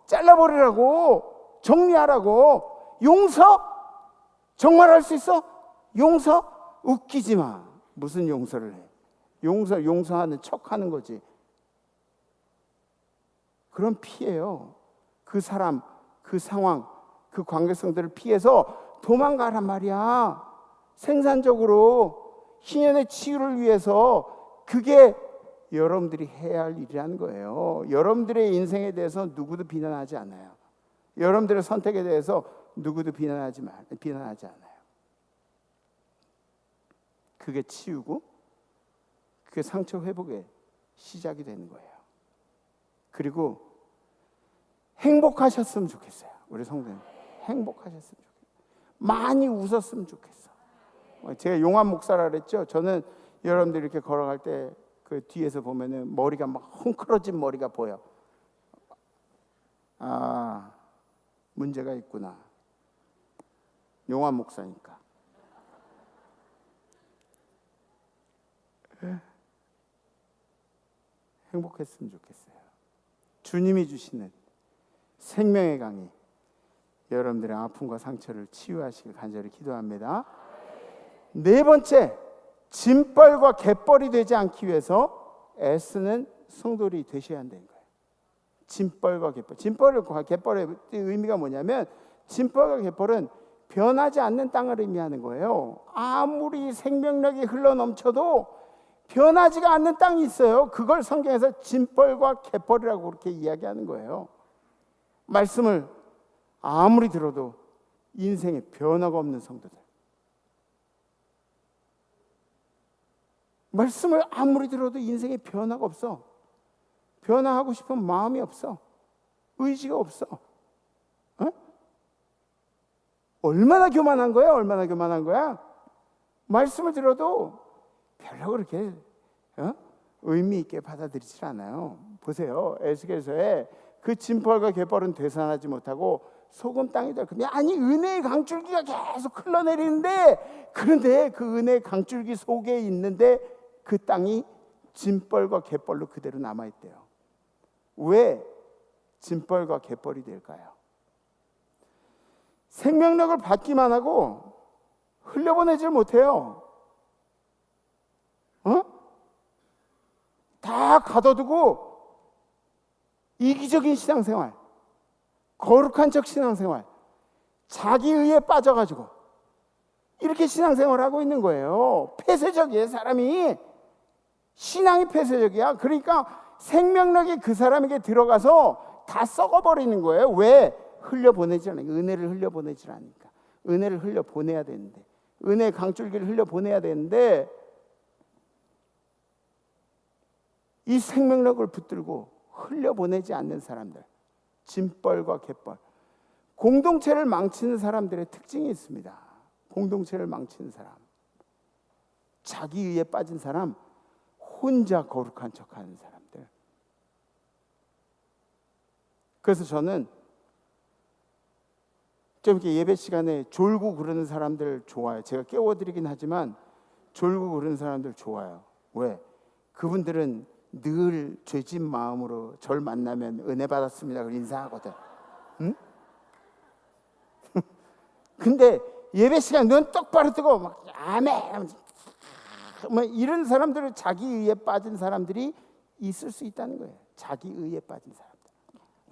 잘라버리라고. 정리하라고. 용서? 정말 할 수 있어? 용서? 웃기지 마. 무슨 용서를 해? 용서하는 척하는 거지. 그런 피해요. 그 사람, 그 상황, 그 관계성들을 피해서 도망가란 말이야. 생산적으로 희년의 치유를 위해서. 그게 여러분들이 해야 할 일이라는 거예요. 여러분들의 인생에 대해서 누구도 비난하지 않아요. 여러분들의 선택에 대해서 누구도 비난하지 않아요. 그게 치유고 그게 상처 회복의 시작이 되는 거예요. 그리고 행복하셨으면 좋겠어요. 우리 성도님 행복하셨으면 좋겠어요. 많이 웃었으면 좋겠어. 제가 용한 목사라 그랬죠. 저는 여러분들 이렇게 걸어갈 때 그 뒤에서 보면은 머리가 막 헝클어진 머리가 보여. 아, 문제가 있구나. 용환 목사니까. 행복했으면 좋겠어요. 주님이 주시는 생명의 강이 여러분들의 아픔과 상처를 치유하시길 간절히 기도합니다. 네 번째, 짐벌과 갯벌이 되지 않기 위해서 애쓰는 성도들이 되셔야 한다는 거예요. 짐벌과 갯벌. 짐벌과 갯벌의 의미가 뭐냐면, 짐벌과 갯벌은 변하지 않는 땅을 의미하는 거예요. 아무리 생명력이 흘러넘쳐도 변하지가 않는 땅이 있어요. 그걸 성경에서 짐벌과 갯벌이라고 그렇게 이야기하는 거예요. 말씀을 아무리 들어도 인생에 변화가 없는 성도들. 말씀을 아무리 들어도 인생에 변화가 없어. 변화하고 싶은 마음이 없어. 의지가 없어. 얼마나 교만한 거야? 얼마나 교만한 거야? 말씀을 들어도 별로 그렇게 의미 있게 받아들이질 않아요. 보세요. 에스겔서에 그 짐벌과 갯벌은 되살아나지 못하고 소금 땅이 될 건데, 아니 은혜의 강줄기가 계속 흘러내리는데, 그런데 그 은혜의 강줄기 속에 있는데 그 땅이 짐벌과 갯벌로 그대로 남아있대요. 왜 짐벌과 갯벌이 될까요? 생명력을 받기만 하고 흘려보내질 못해요. 다 가둬두고 이기적인 신앙생활, 거룩한 척 신앙생활, 자기의에 빠져가지고 이렇게 신앙생활을 하고 있는 거예요. 폐쇄적이에요. 사람이. 신앙이 폐쇄적이야. 그러니까 생명력이 그 사람에게 들어가서 다 썩어버리는 거예요. 왜? 흘려보내지 않으니까. 은혜를 흘려보내지 않으니까. 은혜를 흘려보내야 되는데, 은혜의 강줄기를 흘려보내야 되는데, 이 생명력을 붙들고 흘려보내지 않는 사람들, 짐벌과 갯벌, 공동체를 망치는 사람들의 특징이 있습니다. 공동체를 망치는 사람, 자기의에 빠진 사람, 혼자 거룩한 척하는 사람들. 그래서 저는 좀 이렇게 예배 시간에 졸고 그러는 사람들 좋아요. 제가 깨워드리긴 하지만 졸고 그러는 사람들 좋아요. 왜? 그분들은 늘 죄진 마음으로 절 만나면 은혜 받았습니다 그걸 인사하거든. 응? 근데 예배 시간 눈 똑바로 뜨고 막 아멘 뭐 이런 사람들은 자기 의에 빠진 사람들이 있을 수 있다는 거예요. 자기 의에 빠진 사람들,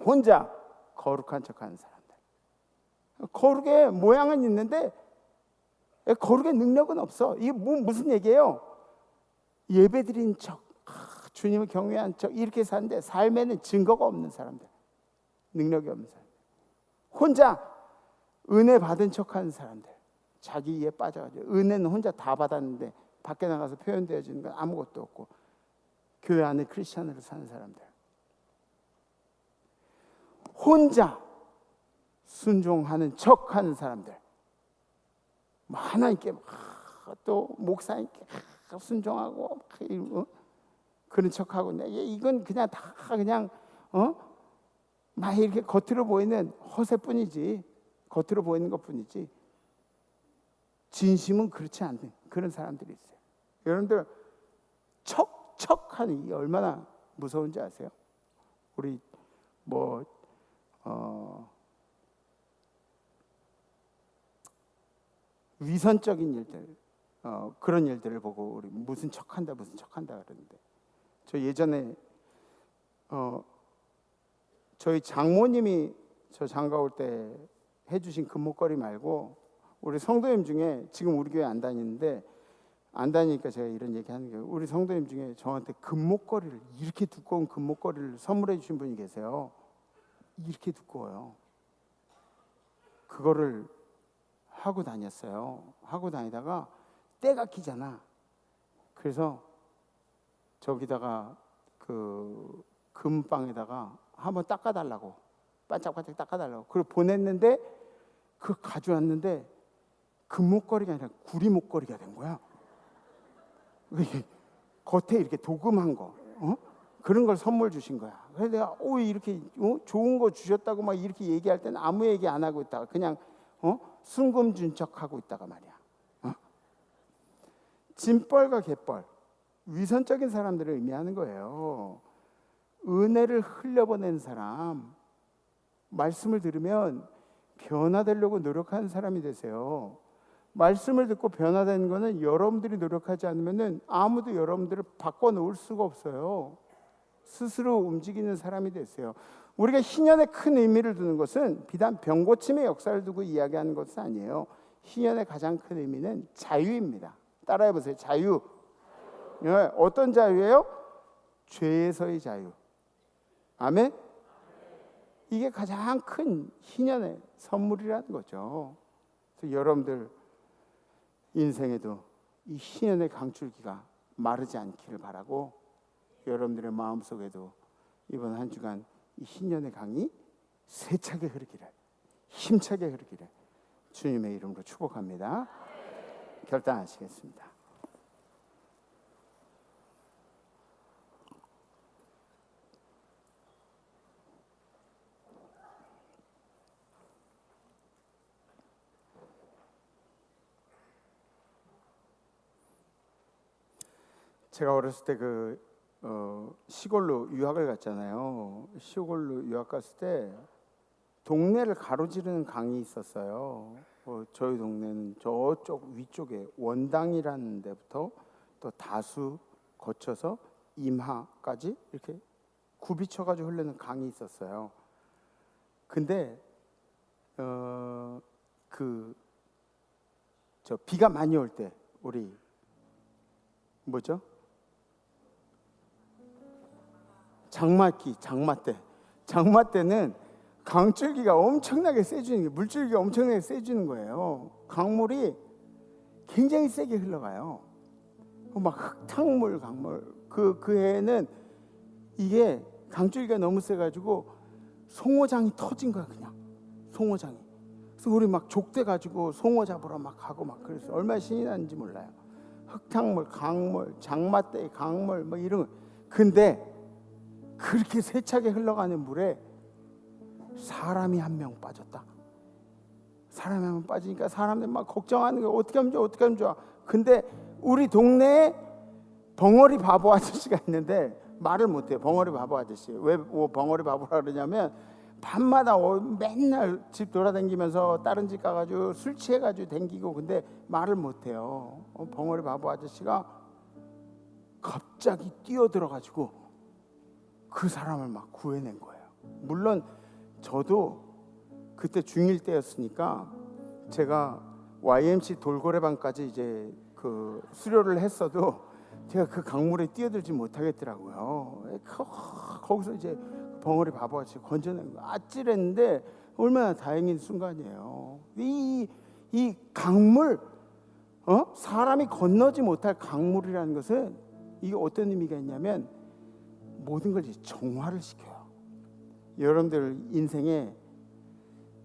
혼자 거룩한 척하는 사람들. 거룩의 모양은 있는데 거룩의 능력은 없어. 이게 무슨 얘기예요? 예배드린 척, 주님을 경외한 척 이렇게 사는데 삶에는 증거가 없는 사람들, 능력이 없는 사람들, 혼자 은혜 받은 척하는 사람들, 자기에 빠져가지고 은혜는 혼자 다 받았는데 밖에 나가서 표현되어지는 건 아무것도 없고 교회 안에 크리스찬으로 사는 사람들, 혼자 순종하는 척하는 사람들, 하나님께 또 목사님께 순종하고 그런 척하고, 이건 그냥 다 그냥 막 이렇게 겉으로 보이는 허세뿐이지, 겉으로 보이는 것뿐이지 진심은 그렇지 않는 그런 사람들이 있어요. 여러분들 척하는 게 얼마나 무서운지 아세요? 우리 위선적인 일들, 그런 일들을 보고 우리 무슨 척한다 그러는데, 저 예전에 저희 장모님이 저 장가 올 때 해주신 금목걸이 말고, 우리 성도님 중에 지금 우리 교회 안 다니는데, 안 다니니까 제가 이런 얘기 하는 거예요. 우리 성도님 중에 저한테 금목걸이를, 이렇게 두꺼운 금목걸이를 선물해 주신 분이 계세요. 이렇게 두꺼워요. 그거를 하고 다녔어요. 하고 다니다가 때가 끼잖아. 그래서 저기다가 그 금방에다가 한번 닦아달라고, 반짝반짝 닦아달라고 그걸 보냈는데, 그거 가져왔는데 금목걸이가 아니라 구리 목걸이가 된 거야. 겉에 이렇게 도금한 거, 그런 걸 선물 주신 거야. 그래서 내가 이렇게 좋은 거 주셨다고 막 이렇게 얘기할 때는 아무 얘기 안 하고 있다가 그냥 순금준 척하고 있다가 말이야. 짐벌과 갯벌, 위선적인 사람들을 의미하는 거예요. 은혜를 흘려보낸 사람, 말씀을 들으면 변화되려고 노력하는 사람이 되세요. 말씀을 듣고 변화되는 거는 여러분들이 노력하지 않으면 아무도 여러분들을 바꿔놓을 수가 없어요. 스스로 움직이는 사람이 되세요. 우리가 희년에 큰 의미를 두는 것은 비단 병고침의 역사를 두고 이야기하는 것은 아니에요. 희년의 가장 큰 의미는 자유입니다. 따라해보세요. 자유. 어떤 자유예요? 죄에서의 자유. 아멘? 이게 가장 큰 희년의 선물이라는 거죠. 그래서 여러분들 인생에도 이 희년의 강줄기가 마르지 않기를 바라고, 여러분들의 마음속에도 이번 한 주간 이 희년의 강이 세차게 흐르기를, 힘차게 흐르기를 주님의 이름으로 축복합니다. 결단하시겠습니다. 제가 어렸을 때 시골로 유학을 갔잖아요. 시골로 유학 갔을 때 동네를 가로지르는 강이 있었어요. 저희 동네는 저쪽 위쪽에 원당이라는 데부터 또 다수 거쳐서 임하까지 이렇게 굽이쳐가지고 흐르는 강이 있었어요. 근데 비가 많이 올 때 우리 뭐죠? 장마 때는 강줄기가 엄청나게 세지는 게, 물줄기가 엄청나게 세지는 거예요. 강물이 굉장히 세게 흘러가요. 막 흙탕물, 강물. 그 해에는 이게 강줄기가 너무 세가지고 송어장이 터진 거야, 그냥. 송어장이. 그래서 우리 막 족대 가지고 송어 잡으러 막 가고 막 그랬어요. 얼마나 신이 나는지 몰라요. 흙탕물, 강물, 장마 때의 강물, 뭐 이런 거. 근데 그렇게 세차게 흘러가는 물에 사람이 한 명 빠졌다. 사람이 한 명 빠지니까 사람들 막 걱정하는 거야. 어떻게 하면 좋아? 근데 우리 동네에 벙어리 바보 아저씨가 있는데 말을 못해요. 벙어리 바보 아저씨. 왜 벙어리 바보라 그러냐면 밤마다 맨날 집 돌아다니면서 다른 집 가가지고 술 취해가지고 댕기고, 근데 말을 못해요. 벙어리 바보 아저씨가 갑자기 뛰어들어가지고 그 사람을 막 구해낸 거예요. 물론 저도 그때 중1 때였으니까 제가 YMC 돌고래방까지 이제 그 수료를 했어도 제가 그 강물에 뛰어들지 못하겠더라고요. 거기서 이제 벙어리 바보같이 건져낸 거 아찔했는데 얼마나 다행인 순간이에요. 이 강물, 사람이 건너지 못할 강물이라는 것은 이게 어떤 의미가 있냐면 모든 걸 정화를 시켜요. 여러분들 인생에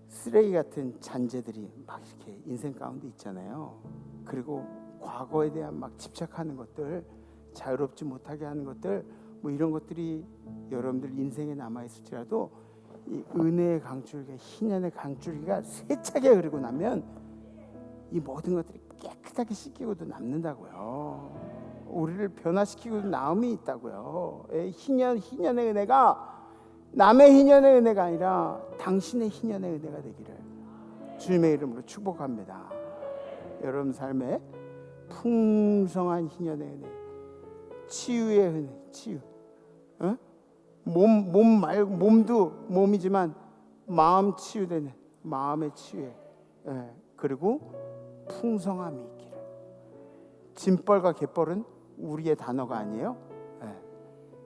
쓰레기 같은 잔재들이 막 이렇게 인생 가운데 있잖아요. 그리고 과거에 대한 막 집착하는 것들, 자유롭지 못하게 하는 것들, 뭐 이런 것들이 여러분들 인생에 남아 있을지라도 이 은혜의 강줄기가, 희년의 강줄기가 세차게 흐르고 나면 이 모든 것들이 깨끗하게 씻기고도 남는다고요. 우리를 변화시키고도 남음이 있다고요. 희년의 은혜가 남의 희년의 은혜가 아니라 당신의 희년의 은혜가 되기를 주님의 이름으로 축복합니다. 여러분 삶에 풍성한 희년의 은혜, 치유의 은혜, 치유. 몸 말고, 몸도 몸이지만 마음 치유되는 마음의 치유에, 그리고 풍성함이 있기를. 짐벌과 갯벌은 우리의 단어가 아니에요.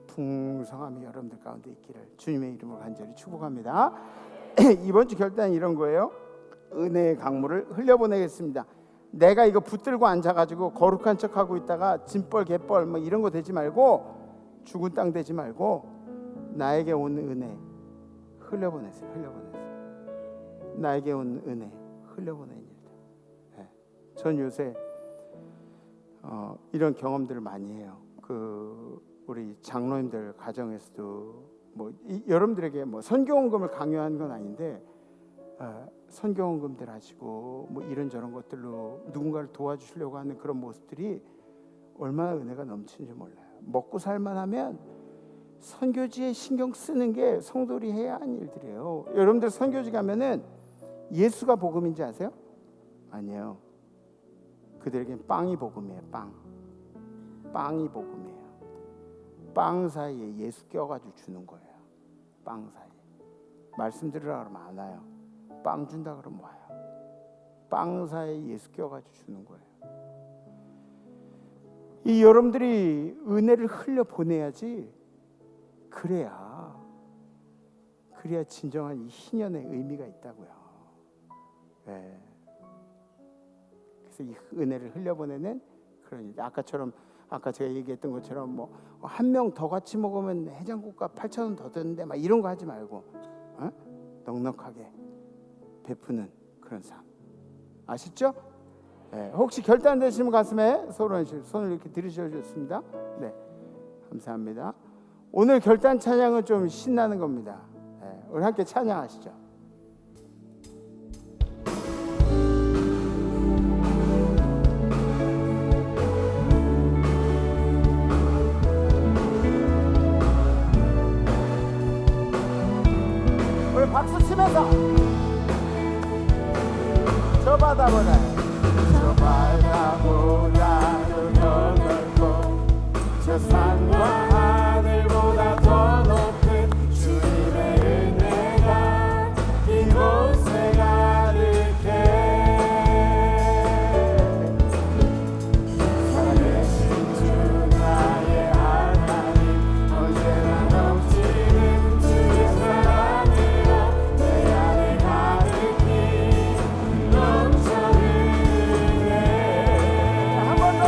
풍성함이 여러분들 가운데 있기를 주님의 이름으로 간절히 축복합니다. 이번 주 결단은 이런 거예요. 은혜의 강물을 흘려보내겠습니다. 내가 이거 붙들고 앉아가지고 거룩한 척하고 있다가 짐벌 갯벌 뭐 이런 거 되지 말고, 죽은 땅 되지 말고 나에게 온 은혜 흘려보내세요. 나에게 온 은혜 흘려보내는 일들. 전 요새 이런 경험들을 많이 해요. 우리 장로님들 가정에서도 뭐 여러분들에게 뭐 선교원금을 강요한 건 아닌데 선교원금들 하시고 뭐 이런저런 것들로 누군가를 도와주시려고 하는 그런 모습들이 얼마나 은혜가 넘치는지 몰라요. 먹고 살만하면 선교지에 신경 쓰는 게 성도들이 해야 하는 일들이에요. 여러분들 선교지 가면은 예수가 복음인지 아세요? 아니에요. 그들에겐 빵이 복음이에요. 빵이 복음이에요. 빵 사이에 예수 껴가지고 주는 거예요. 빵 사이에. 말씀 들으라 그러면 안 와요. 빵 준다 그러면 와요. 빵 사이에 예수 껴가지고 주는 거예요. 이 여러분들이 은혜를 흘려 보내야지. 그래야 진정한 이 희년의 의미가 있다고요. 네. 그래서 이 은혜를 흘려보내는 그런 아까처럼 아까 제가 얘기했던 것처럼 뭐 한 명 더 같이 먹으면 해장국값 8,000원 더 드는데 막 이런 거 하지 말고 넉넉하게 베푸는 그런 삶 아시죠? 네. 혹시 결단되시면 가슴에 손을 이렇게 들으셔주셨습니다. 네, 감사합니다. 오늘 결단 찬양은 좀 신나는 겁니다. 네, 우리 함께 찬양하시죠. 우리 박수 치면서 저 바다보다 더 넓고 저 산과 하늘보다 더 높은 주님의 은혜가 이곳에 가득해 살아계신 주 나의 하나님 언제나 넘치는 주의 사랑으로 내 안에 가득히 넘쳐 흐르네. 한 번 더.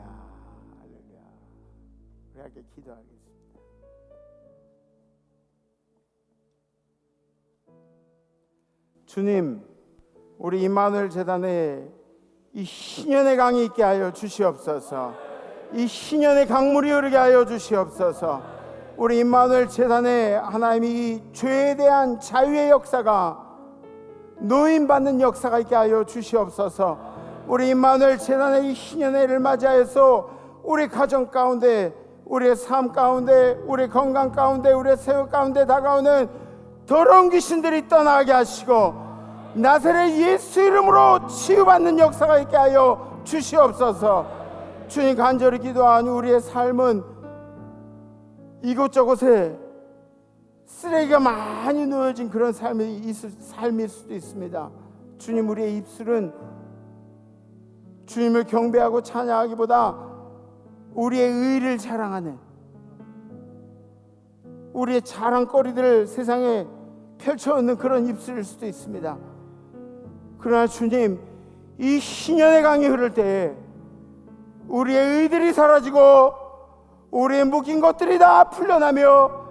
할렐루야. 우리 함께 기도하겠습니다. 주님, 우리 임마누엘 재단에 이 신년의 강이 있게 하여 주시옵소서. 이 신년의 강물이 흐르게 하여 주시옵소서. 우리 임마누엘 재단에 하나님이 이 죄에 대한 자유의 역사가, 노인받는 역사가 있게 하여 주시옵소서. 우리 임마누엘 재단의 이 신년회를 맞이하여서 우리 가정 가운데, 우리의 삶 가운데, 우리 건강 가운데, 우리의 생활 가운데 다가오는 더러운 귀신들이 떠나게 하시고 나사렛 예수 이름으로 치유받는 역사가 있게 하여 주시옵소서. 주님, 간절히 기도하니 우리의 삶은 이곳저곳에 쓰레기가 많이 놓여진 그런 삶일 수도 있습니다. 주님, 우리의 입술은 주님을 경배하고 찬양하기보다 우리의 의를 자랑하는, 우리의 자랑거리들을 세상에 펼쳐놓는 그런 입술일 수도 있습니다. 그러나 주님, 이 신년의 강이 흐를 때에 우리의 의들이 사라지고 우리의 묶인 것들이 다 풀려나며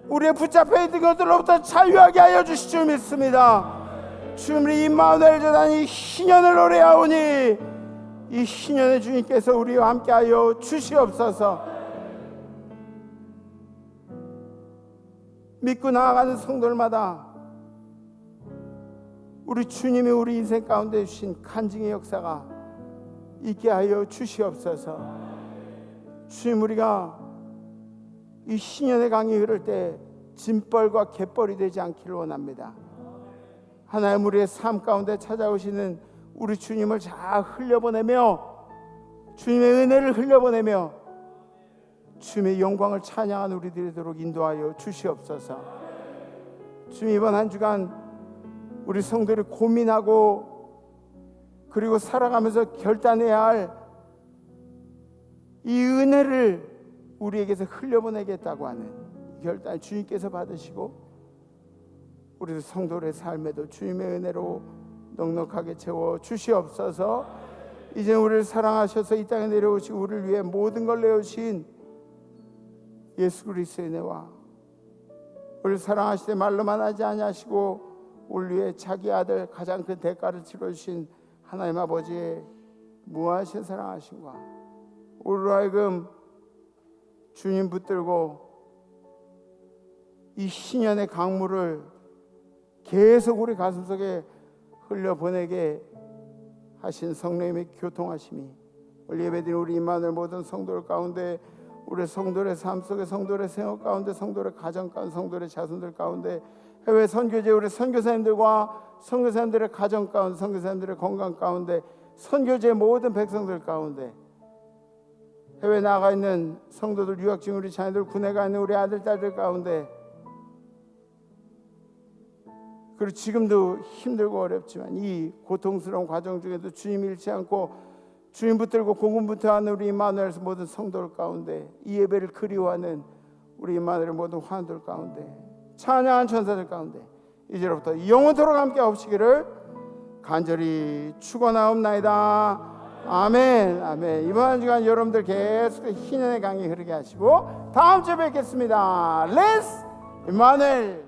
우리의 붙잡혀 있는 것들로부터 자유하게 하여 주실 줄 믿습니다. 주님, 우리 임마누엘 재단이 신년을 노래하오니 이 신년의 주님께서 우리와 함께하여 주시옵소서. 믿고 나아가는 성도들마다 우리 주님이 우리 인생 가운데 주신 간증의 역사가 있게 하여 주시옵소서. 주님, 우리가 이 신년의 강이 흐를 때 짐벌과 갯벌이 되지 않기를 원합니다. 하나님, 우리의 삶 가운데 찾아오시는 우리 주님을 잘 흘려보내며 주님의 은혜를 흘려보내며 주님의 영광을 찬양하는 우리들이 되도록 인도하여 주시옵소서. 주님, 이번 한 주간 우리 성도들이 고민하고 그리고 살아가면서 결단해야 할 이 은혜를 우리에게서 흘려보내겠다고 하는 결단 주님께서 받으시고 우리 성도들의 삶에도 주님의 은혜로 넉넉하게 채워 주시옵소서. 이제 우리를 사랑하셔서 이 땅에 내려오시고 우리를 위해 모든 걸 내어주신 예수 그리스도의 은혜와 우리를 사랑하시되 말로만 하지 아니하시고 우리 위해 자기 아들 가장 큰 대가를 치러주신 하나님 아버지의 무한하신 사랑하심과 우리로 하여금 주님 붙들고 이 신년의 강물을 계속 우리 가슴속에 흘려보내게 하신 성령님의 교통하심이 우리 예배드린 우리 임마누엘 모든 성도들 가운데, 우리 성도들의 삶 속에, 성도들의 생활 가운데, 성도들의 가정 가운데, 성도들의 자손들 가운데, 해외 선교제 우리 선교사님들과 선교사님들의 가정 가운데, 선교사님들의 건강 가운데, 선교제 모든 백성들 가운데, 해외 나가 있는 성도들, 유학 중인 우리 자녀들, 군에 가 있는 우리 아들 딸들 가운데, 그리고 지금도 힘들고 어렵지만 이 고통스러운 과정 중에도 주님 잃지 않고 주님 붙들고 공군 붙어하는 우리 임마누엘 모든 성도들 가운데, 이 예배를 그리워하는 우리 임마누엘 모든 환들 가운데, 찬양한 천사들 가운데 이제로부터 영원토록 함께 하시기를 간절히 축원하옵나이다. 아멘. 아멘. 이번 한 주간 여러분들 계속 희년의 강이 흐르게 하시고 다음 주에 뵙겠습니다. 렛츠 임마누엘.